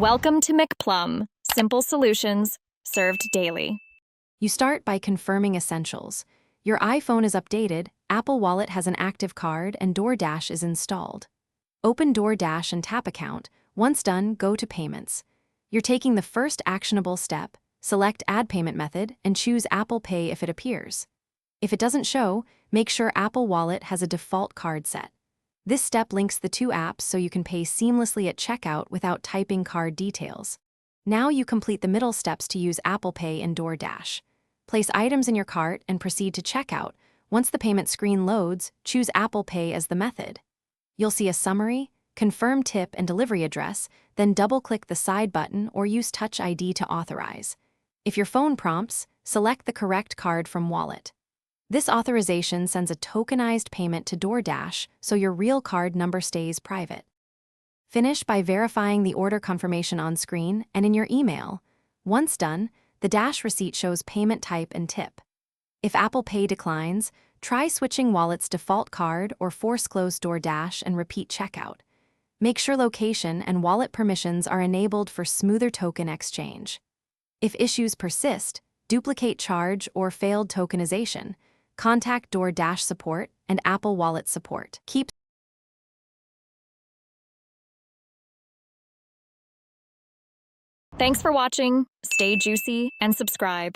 Welcome to McPlum, simple solutions served daily. You start by confirming essentials. Your iPhone is updated, Apple Wallet has an active card, and Doordash is installed. Open Doordash and tap Account. Once done, go to Payments. You're taking the first actionable step. Select Add Payment Method and choose Apple Pay if it appears. If it doesn't show, make sure Apple Wallet has a default card set. This step links the two apps so you can pay seamlessly at checkout without typing card details. Now you complete the middle steps to use Apple Pay and Doordash. Place items in your cart and proceed to checkout. Once the payment screen loads, choose Apple Pay as the method. You'll see a summary, confirm tip and delivery address, then double-click the side button or use Touch ID to authorize. If your phone prompts, select the correct card from Wallet. This authorization sends a tokenized payment to Doordash so your real card number stays private. Finish by verifying the order confirmation on screen and in your email. Once done, the Dash receipt shows payment type and tip. If Apple Pay declines, try switching Wallet's default card or force close Doordash and repeat checkout. Make sure location and wallet permissions are enabled for smoother token exchange. If issues persist, duplicate charge or failed tokenization, contact Doordash support and Apple Wallet support. Thanks for watching. Stay juicy and subscribe.